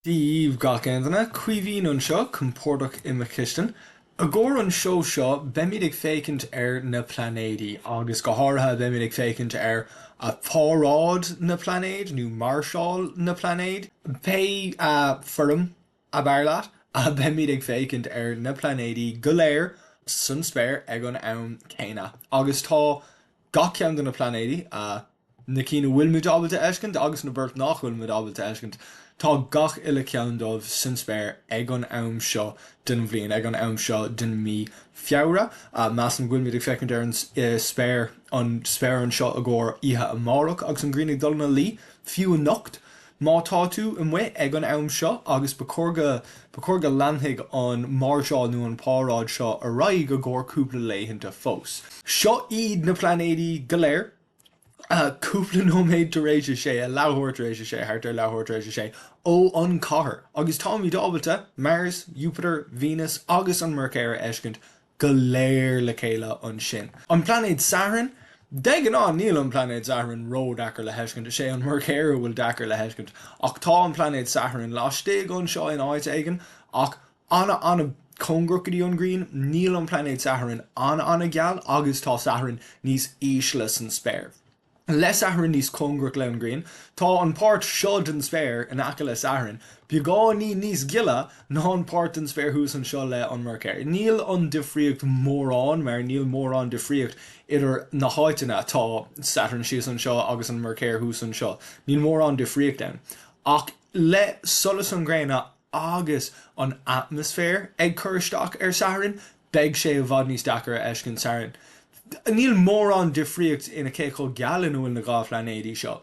Díomh gach aontaithe cuimhín an seo compórtach i Machisten. Agóir an seo beimid ag fécinint ar na Pláinéidí agus go háirithe beimid ag fécinint ar a Pháráid na Pláinéid nó Marshall na Pláinéid. Bé forum a bearlaat a beimid ag fécinint ar na Pláinéidí go léir san spéir ag an ann céine. Agus tá gach ceann na Pláinéidí na cína bhfuil muid ábalta eiscint agus na burt nach bhfuil muid ábalta eiscint. Tá gach ile ceann dómh san spéir ag an am seo den bhliain, ag an am seo den mí fiabhra. Meas an bhfuil muid ag fécinint ar an spéir an seo agóir ihe amárach agus an grínig dul na lí fiú an nocht. Má tá tú an mu ag an am seo agus ba córga landthaigh an Marshall nó an Pháráid seo a raigh go gcóir cúpla léitheanta fós. Seo iad na Pláinéidí go léir. Cúpla nóméid de rééis sé a leabhairt rééis sé thart ar leabhairt rééis sé ó an cathair. Agus tá míad ábalta Mars, Jupiter, Venus agus an Mercéir eiscint go léir le chéile an sin. An Pláinéid Saturn, de an níl an Pláinéid Saturn ró dachar le heiscint, sé an Mercéir bhfuil dachar le heiscint. Ach tá an Pláinéid Saturn láiste an seo in áit aigen ach anna cóngrúchadí an Green, níl an Pláinéid Saturn anna geal agus tá Saturn níos ísle an spéir. Les Saturn níos cóngrach le an Green, tá an páirt seo den spéir in aice le Saturn, beagání níos gile ná an páirt den spéir hús an seo le an Mercéir. Níl an difríocht mórán, mar níl mórán difríocht idir na háiteanna tá Saturn sios an seo agus an Mercéir hús an seo. Níl mórán difríocht den. Ach le solas an gréine agus an atmosfér ag chuirteach ar Saturn, beag sé a bhd níos dachar eiscin Saturn. Níl mór an difríocht ina cécho gealan bhfuil na gá Pláinéidí seo.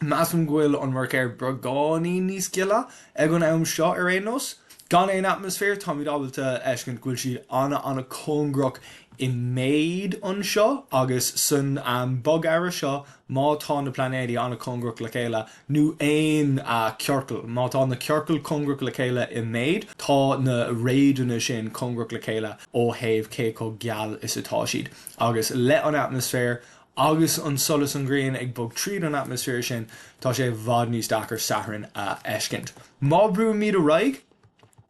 Meas an ghfuil an Mercéir beagání níos gile ag an am seo ar éonos. Gan éon atmosfér tá míad ábalta eiscint ghfuil siad anna cóngrach I méid an seo agus san bog aire seo má tá na Pláinéidí anna cóngrach le chéile nó éon ceorcail. Má tá na ceorcail cóngrach le chéile I méid, tá na réideanna sin cóngrach le chéile ó thaobh céco geal is atá siad. Agus le an atmosfér agus an solas an Green ag bog tríd an atmosfér sin tá sé bhd níos dachar Saturn eiscint. Má brú míad a raig,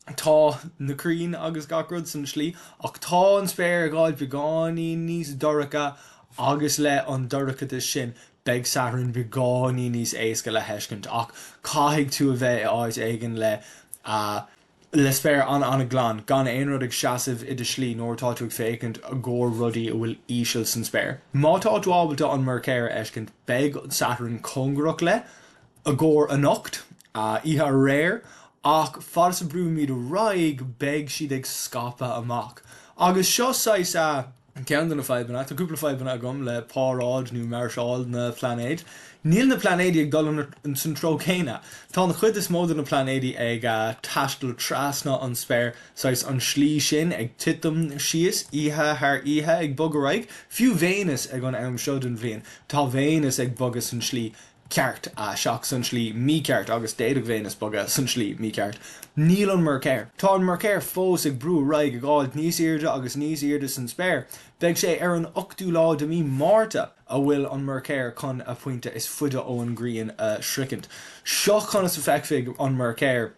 tá na crín agus gacrod san slí ach tá an spéir gáil beagání níos doracha agus le an doracha sin beag Saturn beagání níos éasca le heiscint ach caithfidh tú a bheith áit aigen le spéir anna glán gan éon rud ag seasamh I de slí nóir tá tú ag fécinint a ggóir rudaí a bhfuil íseal san spéir. Má tá dhábalta an Mercéir eiscint beag Saturn cóngrach le a ggóir a nocht ihe réir ach fad sa brú míad a raig beag siad ag scapa amach. Agus seo sais ceann na feibanna, tá cúpla feibanna agam le Pháráid nó Marshall na Pláinéid. Níl na Pláinéidí ag dul an san tro chéine. Tá na chuid is móda na Pláinéidí ag taistil trasna an spéir sais an slí sin ag titim sios ihe th ihe ag bog a raig. Fiú Venus ag an am seo den bhliain. Tá Venus ag bogus an slí ceart seach san slí mí ceart agus déadach Venus boga san slí mí ceart. Níl an Mercéir. Tá an Mercéir fós ag brú raig a gáil níos irde agus níos irde san spéir. Beag sé ar an 8 lá de mí Márta a bhfuil an Mercéir chun a pointe is fuide ó an Grian shricint. Seo chun is feicfig an Mercéir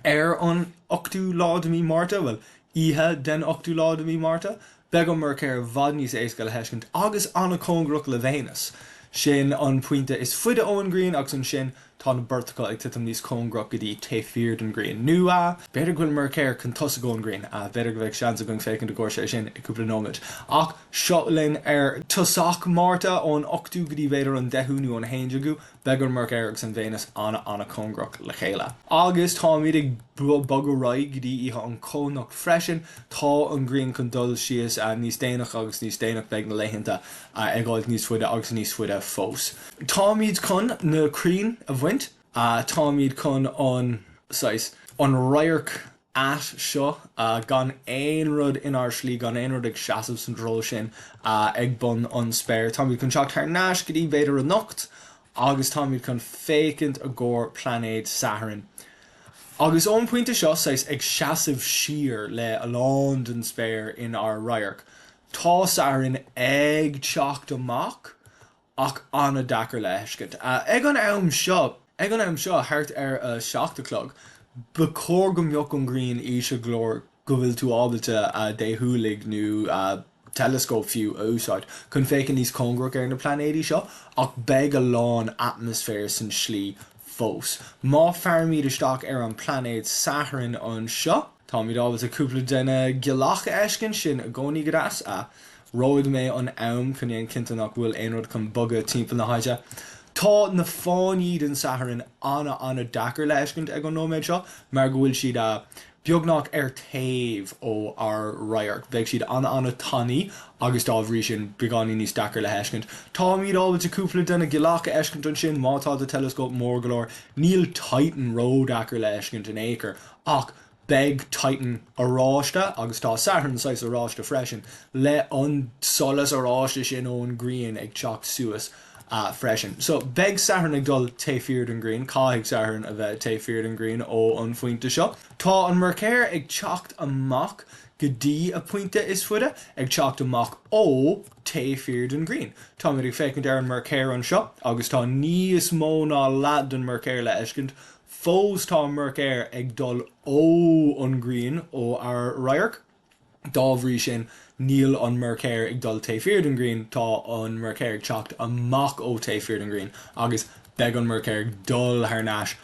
ar an 8 lá de mí Márta, well, ihe den 8 lá de mí Márta, beag an Mercéir bhd níos éasca le heiscint agus anna cóngrach le Venus. Sin an puinte is fuide ó an Green agus an sin tá na burtacha ag titim níos cóngrach go dtí taobh an Green. Nu beidir ghfuil Mercéir chun tosa go an Green beidir go bheith seansa going fécinn do gcóir sé sin I cúpla nóid. Ach seo linn ar tosach Márta ón 8 go dtí beidir an 10 nó an 11 go beag an Mercéir agus an Venus anna cóngrach le chéile. Agus tá míad ag bog a raig go dtí ihe an cónach freisin tá an Green chun dul sios níos déanach agus níos déanach beag na leitheanta ag gáil níos fuide agus níos fuide fós. Tá míad chun na crín a bhaint tá míad chun an rairc at seo gan éon rud inar slí gan éon rud ag seasamh san dró sin ag bun an spéir. Tá míad chun seach tar náis go dtí beidir a nocht agus tá míad chun fécinint a ggóir Pláinéid Saturn. Agus ón puinte seo ag seasamh siar le a lán den spéir in ar rairc. Tá Saturn ag teacht amach ach anna dachar le heiscint. Ag an am seo thart ar a seachtalog Becor go mbeoch an Green ishe glór go bhfuil tú ábalta dé thuúlaigh nó telescope fiú a úsáid chun fécinn níos congrach ar na planéidí seo ach beag a lán atmosfér san slí fós. Má fearmíad isteach ar an planéid Saharan an seo, tá míad ábalta cúpla duine gealach eiscin sin a gcónaí gras a roid mé an am chun éon cinnte nach bhfuil aonrad chun bugad timpeall na haide. Tá na fáiníd an Saharan anna dachar leiscint ag an nóméid seo, mar go bhfuil siad beagnach ar taobh ó ar rairt. Bheadh siad anna tannaí agus dá bhrí sin beagání níos dachar le heiscint. Tá míad ábhalte cúpla duine gealach eiscint an sin mátá de telescóp mór go leor níl Titan ró dachar le heiscint an éair ach beg Titan aráiste agus tá Saharan sais aráiste freisin le an solas aráiste sin ón Green ag teacht suas freisin. So beg Saharan ag dul taifeared an Green, cáigh Saharan a bheith taifeared an Green ó an fointe seo. Tá an Mercéir ag teacht amach go dtí a puinte is fuide ag teacht amach ó taifeared an Green. Tá mé ag fécinn ar an Mercéir an seo agus tá níos mó ná lad an Mercéir le eiscint. Fós tá Mercéir ag dul ó an Green ó ar rairt. Dá bhrí sin níl an Mercéir ag dul taifeared an Green, tá an Mercéir ag teacht amach ó taifeared an Green agus beag an Mercéir dul thnáis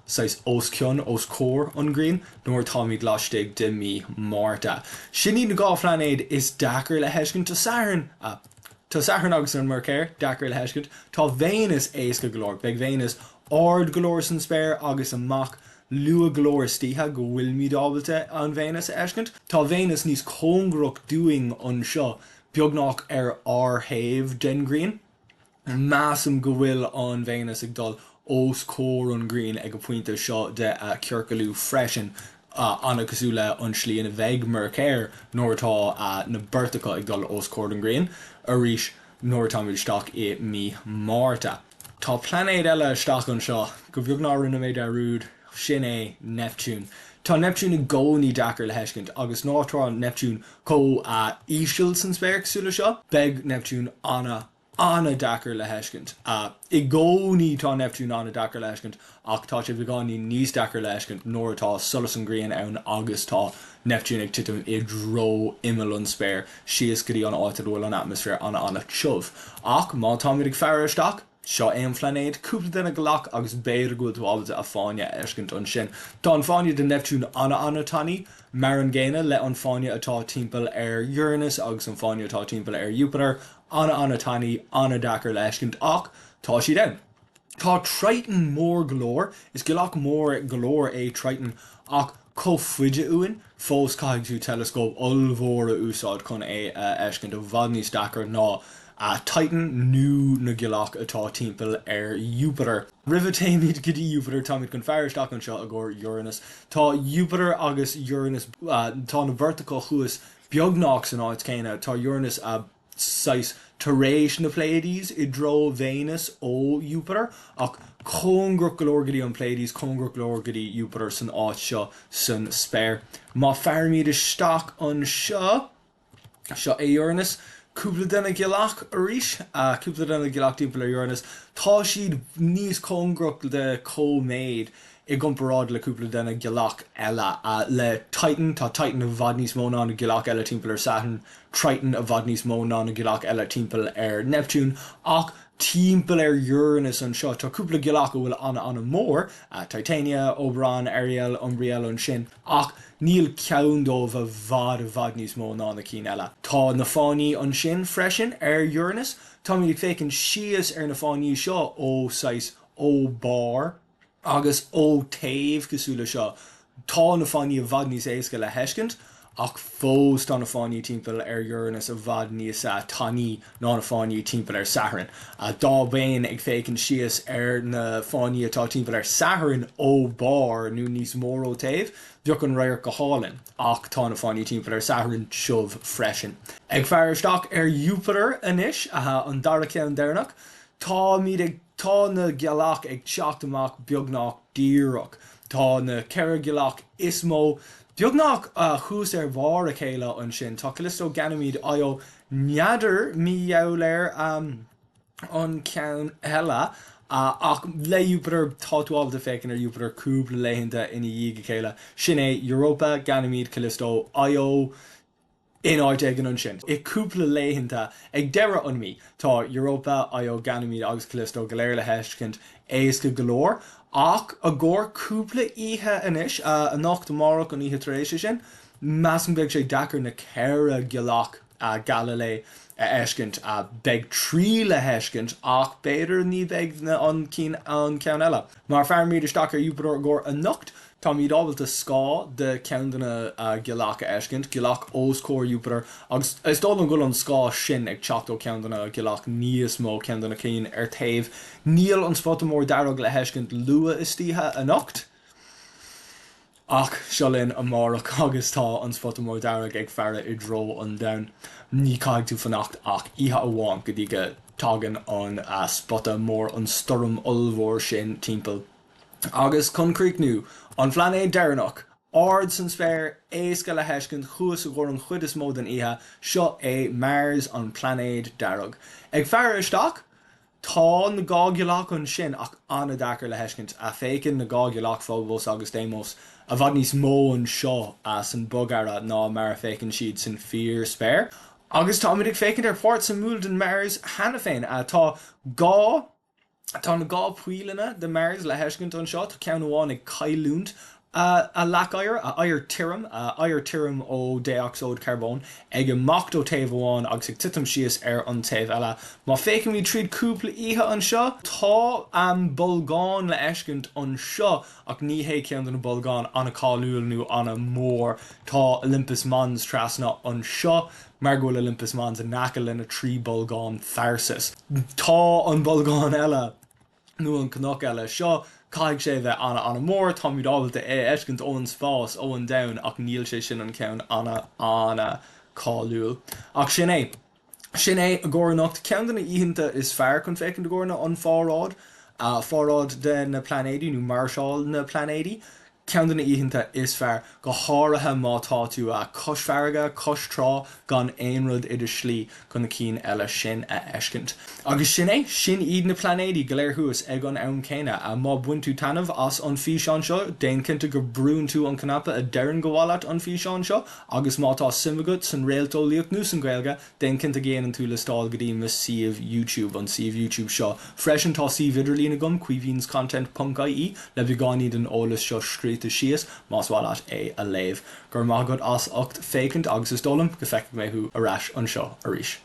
sais os cion os cór an Green nóir tá míad láisteigh de mí Márta. Sinní na gá Pláinéid is dachar le heiscint tá Saharan agus an Mercéir dachar le heiscint tá Venus éasca go leor, beag Venus ard go leor san spéir agus amach lua glóir stíthe go bhfuil míad ábhalte an Venus eiscint. Tá Venus níos congrach doing an seo beagnach ar ardthaobh den Green. Massam go bhfuil an Venus ag dul os cór an Green ag go puinte seo de cearcalú freisin anna cosúla an slí in a bheith Mercéir nóir tá na bertacha ag dul os cór an Green arís nóir tá míad isteach I mí Márta. Tá Pláinéid eile isteach an seo go bheagná rinne méid ar rúd sin é Neptune. Tá Neptune I gcónaí dachar le heiscint agus nátá Neptune có íseal san spéir cosúla seo, beg Neptune anna dachar le heiscint. I gcónaí tá Neptune anna dachar le heiscint ach tá sé bheagání níos dachar le heiscint nóir tá solas an Green ann agus tá Neptune ag titim I dro imime an spéir sios go dtí an áit bhfuil an atmosfér anna tseomh. Ach má tá míad ag fearr isteach seo an Pláinéid cúpla duine galach agus béir go bhfuil a fáine eiscint an sin. Tá an fáine de Neptune anna tannaí mar an ggéine le an fáine atá timpeall ar Uranus agus an fáine atá timpeall ar Jupiter anna tannaí anna dachar le eiscint ach tá si den. Tá Triton mór glór is gilach mór glór é Triton ach cófuide uin fós caiigh tú telescóp olmhóra úsáid chun é eiscint ó bhd níos dachar ná Titan nó na gilach atá timpeall ar Jupiter. Rivetéimiid go dtí Jupiter tá míad chun fearraisteach an seo a gcóir Uranus. Tá Jupiter agus Uranus tá na vertical chuas beagnach san áit céine tá Uranus sais taréis na Pléiades I dro Venus ó Jupiter ach congrach golóir go dtí an Pléiades congrach golóir go dtí Jupiter san áit seo san spéir. Má fearmíad isteach an seo é Uranus cúpla duine gealach arís cúpla duine gealach timpeall ar Uranus tá siad níos congrach de comméid I gcomparáid le cúpla duine gealach eile le Titan tá Titan a bhd níos mó ná na gealach eile timpeall ar Saturn, Triton a bhd níos mó ná na gealach eile timpeall ar Neptune ach timpeall ar Uranus an seo tá cúpla gealach a bhfuil anna mór Titania, Oberon, Ariel, Umbriel an sin ach níl ceanndómh a bhd níos mó ná na cín eile. Tá na fánaí an sin freisin ar Uranus, tá míad ag fécinn sios ar na fánaí seo ó sais ó bar agus ó taobh cosúla seo. Tá na fánaí a bhd níos éasca le heiscint ach fós tá na fánaí timpeall ar Uranus a bhd níos tannaí ná na fánaí timpeall ar Saharan. Dá bhéin ag fécinn sios ar na fánaí atá timpeall ar Saharan ó bar nó níos mór ó taobh, bheadh an réir go hálainn ach tá na fánaí timpeall ar Saharan seomh freisin. Ag fearr isteach ar Jupiter inis an dara ceann déirnach, tá na gealach ag teacht amach beagnach díreach. Tá na ceithre gealach is mó beagnach chús ar bhar a chéile an sin. Tá Callisto Ganymede neadidir mí eoléir an ceann eile ach le Jupiter táúáil de fécin ar Jupiter cúpla leihananta ina dhíige chéile. Sin é Europa, Ganymede, Callisto, Io, in áid an sin. I cúpla leihananta ag deire an mí tá Europa, Io, Ganymede agus Callisto go léir le Fheiscint éasca golóir, ach a gcóir cúpla ihe inis a nacht amárach an ihe taréis sin, meas an beag sé dachar na ceire gealach a Galilei Fheiscint a beg trí le Fheiscint ach beidir ní beg na an ceann eile. Mar fear míad isteach ar Jupiter gcóir a nocht, tá míad ábalta scá de ceanna gealach Fheiscint, gealach óscóir Jupiter, agus is dul an gúil an scá sin ag teachtó ceanna gealach níos mó ceanna céin ar taobh. Níl an spot mór darag le Fheiscint lua is títhe a nocht, ach seolinn amárach agus tá an spot mór darag ag fearra I dro an dain. Ní caiig tú fannacht ach ihe amháin go dtí go tagan an spotta mór an storm olmhór sin timpeall. Agus concrete nu, an Pláinéid dearnach, ard san spéir éasca le Fheiscint chuas a gcóir an chud is mó den ihe, seo é Mars an Pláinéid dearg. Ag fearra isteach, tá na gágealach an sin ach anna dachar le Fheiscint a fécinn na gágealach Phobos agus Deimos a bhd níos mó an seo san bogara ná mar a fécinn siad san fear spéir. Agus tá muid ag fécinn ar fort san múl den Mars hena féin tá na gá puileanna de Mars le Fheiscint an seo tá ceann amháin ag cailúnt a lechair a air tirim ó déoxóid carbón ag an macht ó taobh amháin agus ag titim síos ar an taobh eile. Má fécinn mí tríd cúpla ihe an seo, tá an bolgáin le Fheiscint an seo ach ní hé ceann na bolgáin anna cáúil nó anna mór. Tá Olympus Mons trasna an seo, mar ghfuil Olympus Mons a naca lena trí bolgáin Tharsis. Tá an bolgáin eile nó an cnach eile seo caiig sé bheith anna mór, tá míad ábalta Fheiscint ó an spás ó an dain ach níl sé sin an ceann anna cáúil. Ach sin é a gcóirnacht ceanna íhananta is fearr chun fécinn de gcóirna an Pharáid, Pharáid de na Pláinéidí nó Marshall na Pláinéidí. Ceanna íhananta is fearr go háirithe mátá tú a cos fearga, cos trá gan éonrad idir slí chun na cín eile sin a Fheiscint. Agus sin é sin iad na Pláinéidí go léir thuas ag an ann céine a má buin tú tainmh as an Fheiscint seo, déon cinnte gur brún tú an canapa a deireann go bhhaileit an Fheiscint seo, agus mátá simagat san réaltóíocht nó san Gaeilge, déon cinnte géanann tú le stáil go dtí me siomh YouTube an siomh YouTube seo. Freisin tá siomh idirlína gom cuivínscontent.ie le bhíáníd an ólas seo scríte síos más bhhaileit é a léamh. Gur mágad as 8 fécint agus is dólam go feic mé thu arás an seo arís.